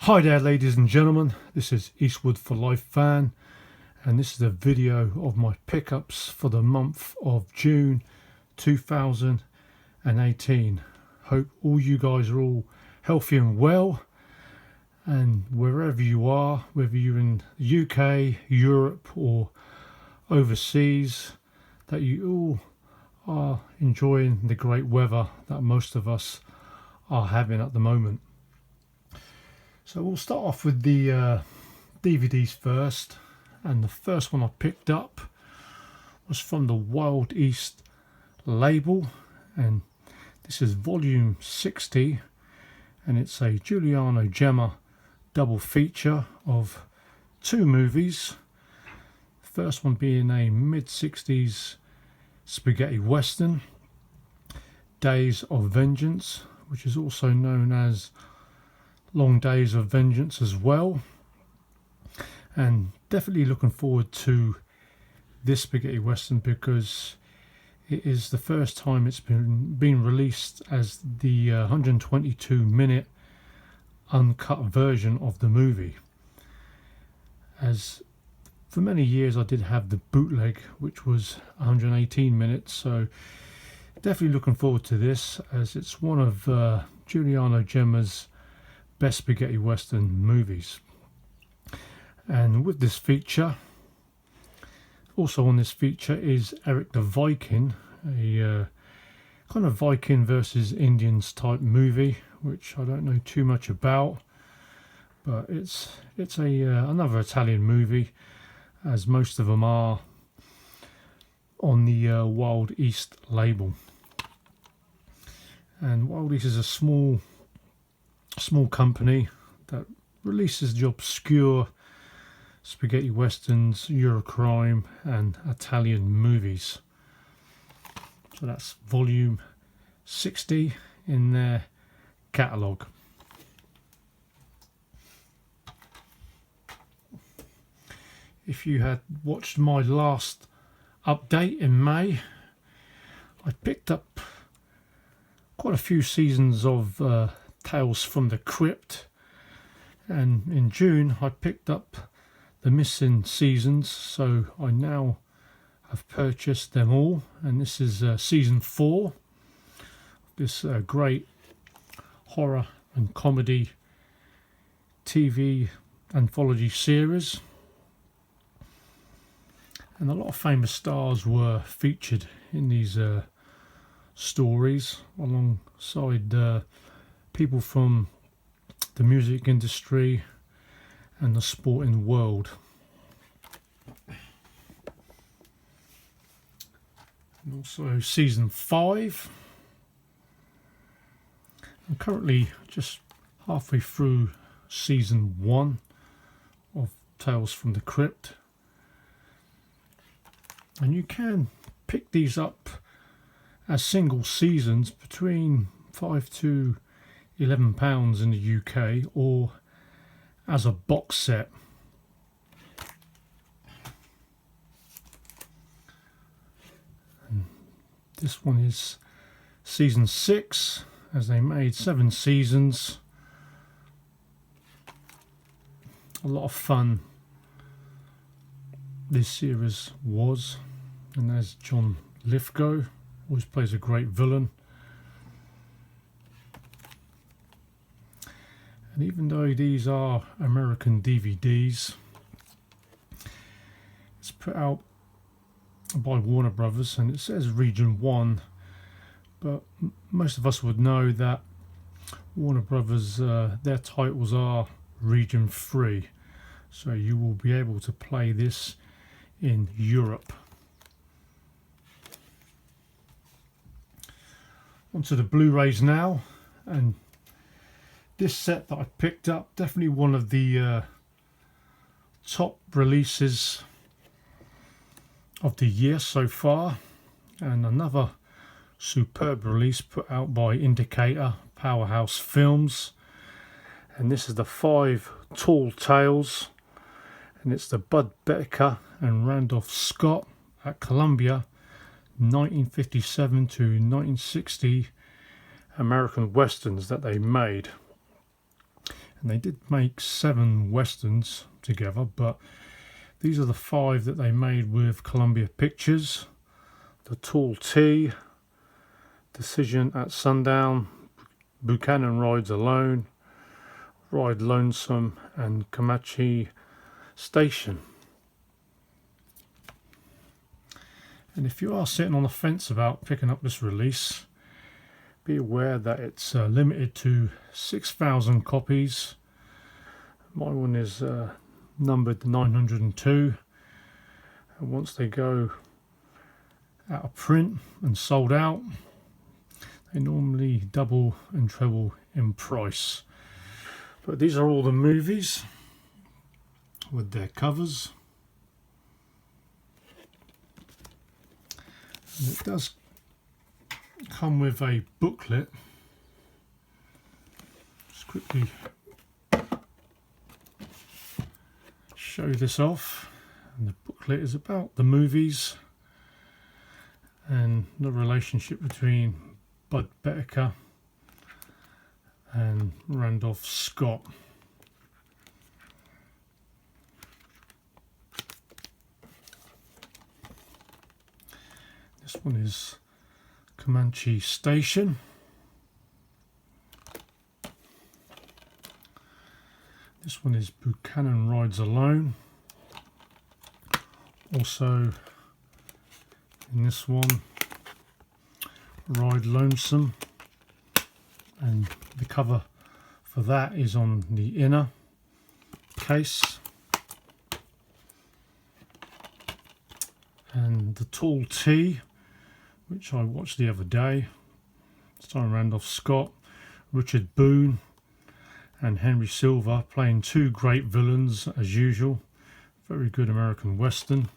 Hi there ladies and gentlemen, this is Eastwood for Life fan, and this is a video of my pickups for the month of June 2018. Hope all you guys are all healthy and well, and wherever you are, whether you're in the UK, Europe or overseas, that you all are enjoying the great weather that most of us are having at the moment. So we'll start off with the DVDs first, and the first one I picked up was from the Wild East label, and this is volume 60, and it's a Giuliano Gemma double feature of two movies. The first one being a mid-60s spaghetti western, Days of Vengeance, which is also known as Long Days of Vengeance as well, and definitely looking forward to this spaghetti western because it is the first time it's been released as the 122-minute uncut version of the movie. As for many years I did have the bootleg, which was 118 minutes, so definitely looking forward to this, as it's one of Giuliano Gemma's best spaghetti western movies. And with this feature, also on this feature is Eric the Viking, a kind of Viking versus Indians type movie, which I don't know too much about, but it's another Italian movie, as most of them are on the Wild East label. And Wild East is a small company that releases the obscure spaghetti westerns, Eurocrime and Italian movies. So that's volume 60 in their catalogue. If you had watched my last update in May, I picked up quite a few seasons of Tales from the Crypt, and in June I picked up the missing seasons, so I now have purchased them all, and this is season 4, this great horror and comedy TV anthology series, and a lot of famous stars were featured in these stories alongside people from the music industry and the sporting world. And also season 5. I'm currently just halfway through season 1 of Tales from the Crypt, and you can pick these up as single seasons between £5 to £11 in the UK, or as a box set. And this one is season 6, as they made 7 seasons. A lot of fun this series was, and there's John Lithgow, always plays a great villain. And even though these are American DVDs, it's put out by Warner Brothers, and it says Region 1, but most of us would know that Warner Brothers, their titles are Region 3, so you will be able to play this in Europe. Onto the Blu-rays now, and this set that I picked up, definitely one of the top releases of the year so far, and another superb release put out by Indicator Powerhouse Films, and this is the 5 Tall Tales, and it's the Bud Becker and Randolph Scott at Columbia 1957 to 1960 American westerns that they made. And they did make 7 westerns together, but these are the 5 that they made with Columbia Pictures. The Tall T, Decision at Sundown, Buchanan Rides Alone, Ride Lonesome, and Comanche Station. And if you are sitting on the fence about picking up this release, be aware that it's limited to 6,000 copies. My one is numbered 902, and once they go out of print and sold out, they normally double and treble in price. But these are all the movies with their covers. And it does come with a booklet. Just quickly show this off. And the booklet is about the movies and the relationship between Bud Becker and Randolph Scott. This one is Comanche Station. This one is Buchanan Rides Alone. Also in this one, Ride Lonesome, and the cover for that is on the inner case. And The Tall T, which I watched the other day, starring Randolph Scott, Richard Boone and Henry Silver, playing 2 great villains as usual. Very good American Western.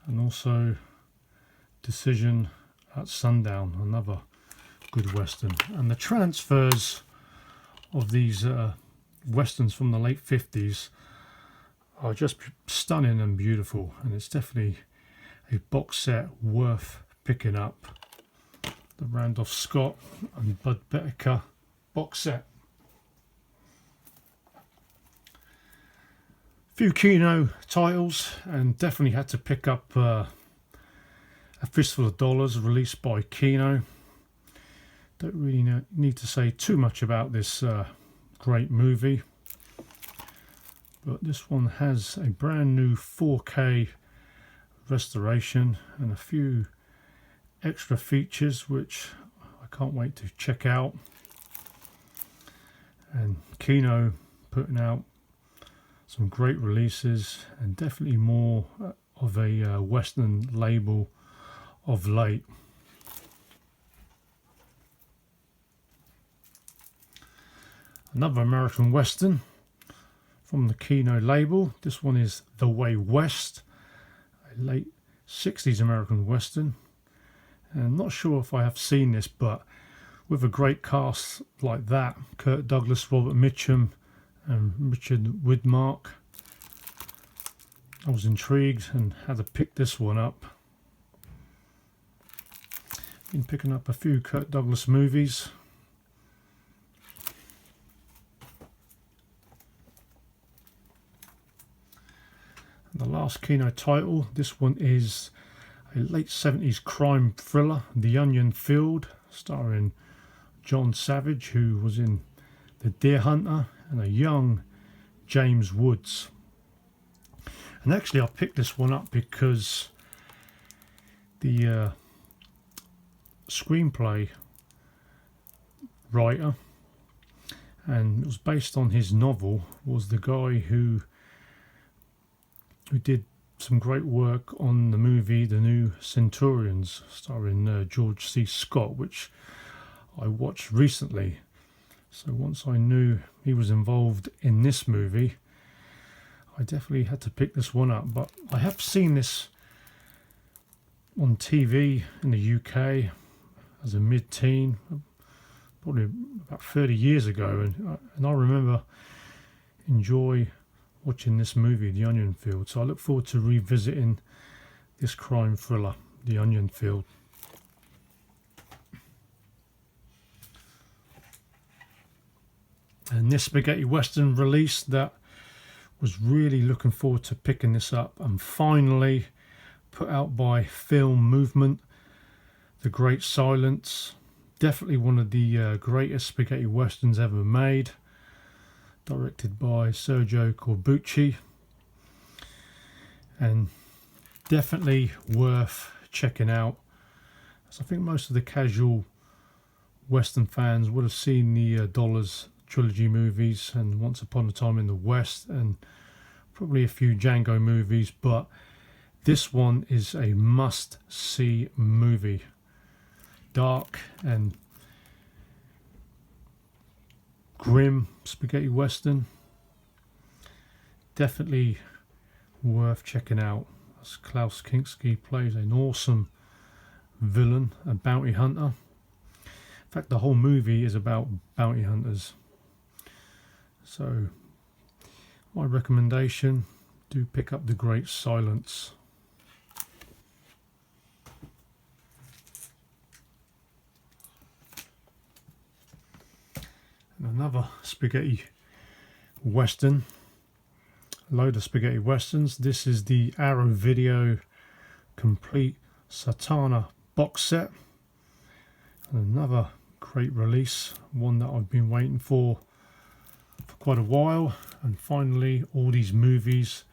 And also Decision at Sundown, another good Western. And the transfers of these Westerns from the late 50s are just stunning and beautiful, and it's definitely a box set worth picking up. The Randolph Scott and Bud Becker box set. Few Kino titles, and definitely had to pick up A Fistful of Dollars, released by Kino. Don't really need to say too much about this great movie, but this one has a brand new 4K restoration and a few extra features which I can't wait to check out. And Kino putting out some great releases, and definitely more of a Western label of late. Another American Western from the Kino label. This one is The Way West, a late 60s American Western. And I'm not sure if I have seen this, but with a great cast like that, Kirk Douglas, Robert Mitchum and Richard Widmark, I was intrigued and had to pick this one up. Been picking up a few Kirk Douglas movies. And the last Kino title, this one is a late 70s crime thriller, The Onion Field, starring John Savage, who was in The Deer Hunter, and a young James Woods. And actually I picked this one up because the screenplay writer, and it was based on his novel, was the guy who did some great work on the movie The New Centurions, starring George C. Scott, which I watched recently. So once I knew he was involved in this movie, I definitely had to pick this one up. But I have seen this on TV in the UK as a mid-teen, probably about 30 years ago, and I remember enjoy watching this movie, The Onion Field. So I look forward to revisiting this crime thriller, The Onion Field. And this spaghetti western release that was really looking forward to picking this up, and finally put out by Film Movement, The Great Silence. Definitely one of the greatest spaghetti westerns ever made, directed by Sergio Corbucci, and definitely worth checking out, as I think most of the casual western fans would have seen the Dollars trilogy movies and Once Upon a Time in the West, and probably a few Django movies, but this one is a must-see movie. Dark and grim spaghetti western, definitely worth checking out, as Klaus Kinski plays an awesome villain, a bounty hunter. In fact, the whole movie is about bounty hunters. So my recommendation, do pick up The Great Silence. And another spaghetti western, a load of spaghetti westerns. This is the Arrow Video Complete Satana box set. And another great release, one that I've been waiting for quite a while, and finally all these movies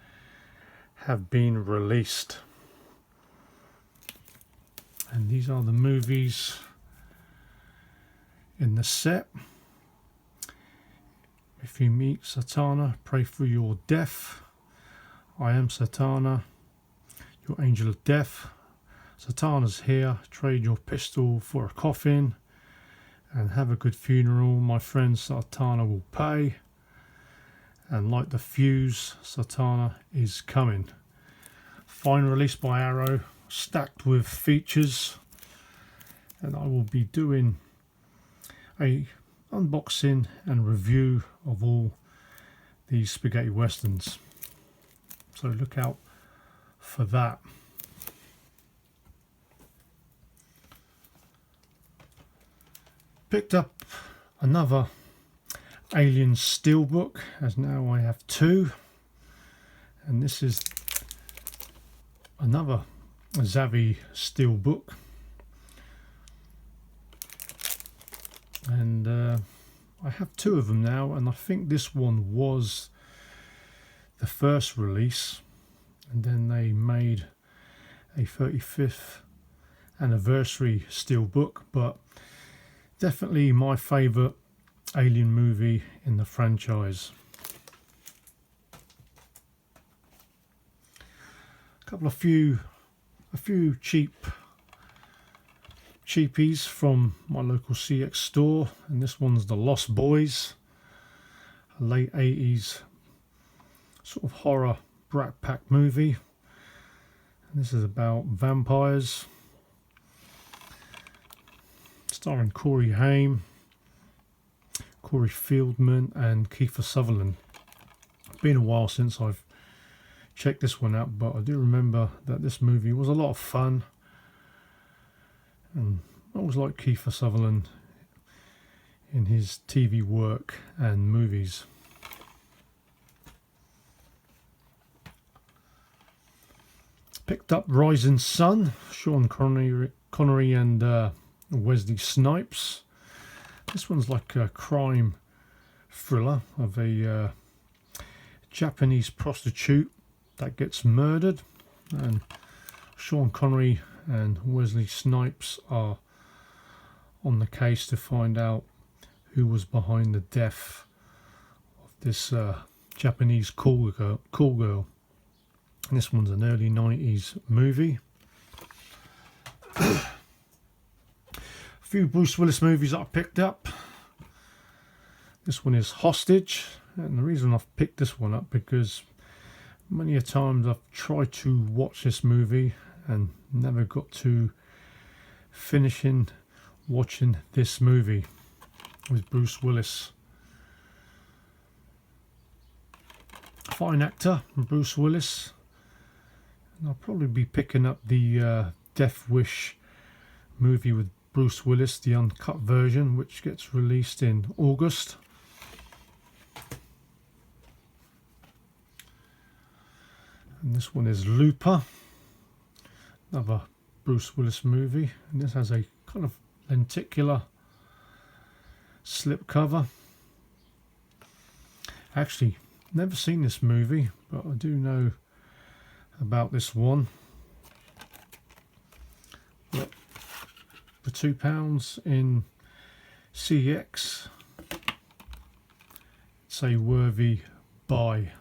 have been released. And these are the movies in the set. If you meet Satana, pray for your death. I am Satana, your angel of death. Satana's here, trade your pistol for a coffin and have a good funeral. My friend Satana will pay. And like the fuse, Satana is coming. Fine release by Arrow, stacked with features, and I will be doing a unboxing and review of all these spaghetti westerns, so look out for that. Picked up another Alien Steelbook, as now I have two, and this is another Zavi Steelbook, and I have two of them now, and I think this one was the first release, and then they made a 35th anniversary Steelbook, but definitely my favourite Alien movie in the franchise. A few cheapies from my local CX store, and this one's The Lost Boys, a late 80s sort of horror Brat Pack movie, and this is about vampires, starring Corey Haim, Corey Feldman and Kiefer Sutherland. It's been a while since I've checked this one out, but I do remember that this movie was a lot of fun, and I always like Kiefer Sutherland in his TV work and movies. Picked up Rising Sun, Sean Connery and Wesley Snipes. This one's like a crime thriller of a Japanese prostitute that gets murdered, and Sean Connery and Wesley Snipes are on the case to find out who was behind the death of this Japanese cool girl. And this one's an early 90s movie. A few Bruce Willis movies that I picked up. This one is Hostage, and the reason I've picked this one up because many a times I've tried to watch this movie and never got to finishing watching this movie with Bruce Willis. Fine actor, Bruce Willis. And I'll probably be picking up the Death Wish movie with Bruce Willis, the uncut version, which gets released in August. And this one is Looper, another Bruce Willis movie, and this has a kind of lenticular slip cover. Actually, never seen this movie, but I do know about this one. But for £2 in CX, it's a worthy buy.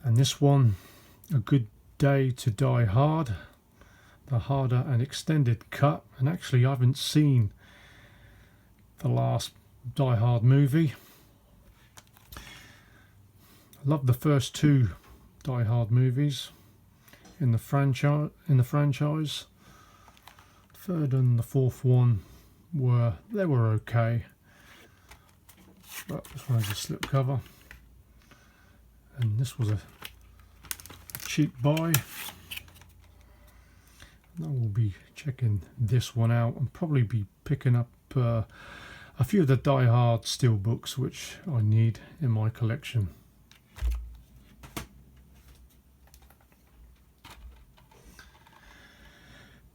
And this one, A Good Day to Die Hard, the harder and extended cut. And actually I haven't seen the last Die Hard movie. I love the first two Die Hard movies in the franchise. Third and the fourth one were okay, but this one has a slip cover, and this was a cheap buy. And I will be checking this one out and probably be picking up a few of the Die Hard steelbooks which I need in my collection.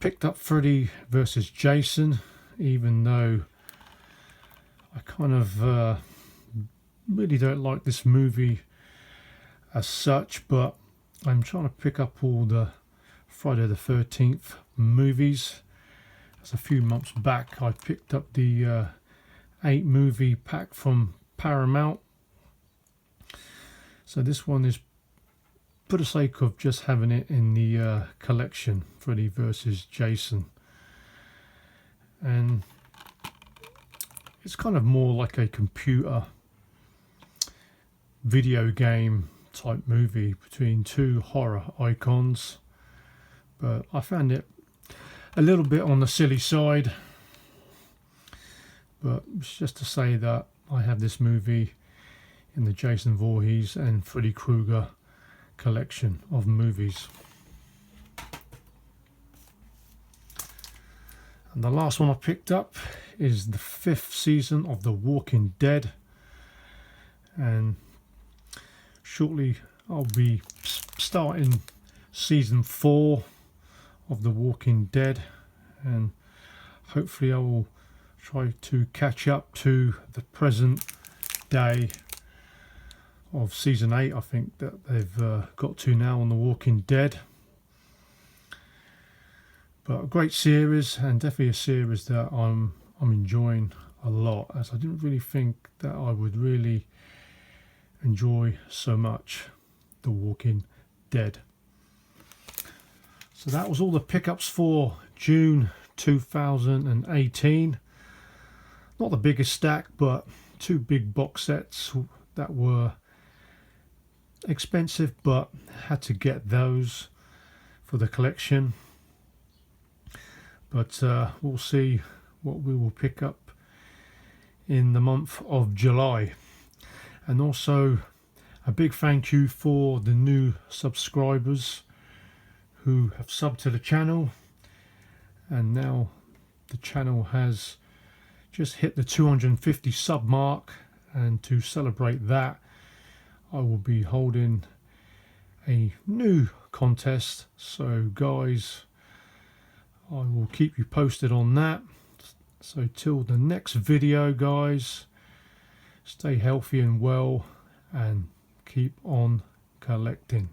Picked up Freddy versus Jason, even though I kind of really don't like this movie as such, but I'm trying to pick up all the Friday the 13th movies. As a few months back I picked up the 8 movie pack from Paramount, so this one is for the sake of just having it in the collection, Freddy versus Jason. And it's kind of more like a computer video game type movie between two horror icons, but I found it a little bit on the silly side. But it's just to say that I have this movie in the Jason Voorhees and Freddy Krueger collection of movies. And the last one I picked up is the 5th season of The Walking Dead, and shortly I'll be starting season 4 of The Walking Dead, and hopefully I will try to catch up to the present day of season 8, I think, that they've got to now on The Walking Dead. But a great series, and definitely a series that I'm enjoying a lot, as I didn't really think that I would really enjoy so much The Walking Dead. So that was all the pickups for June 2018. Not the biggest stack, but 2 big box sets that were expensive, but had to get those for the collection. But we'll see what we will pick up in the month of July. And also a big thank you for the new subscribers who have subbed to the channel, and now the channel has just hit the 250 sub mark, and to celebrate that I will be holding a new contest. So guys, I will keep you posted on that. So till the next video guys, stay healthy and well and keep on collecting.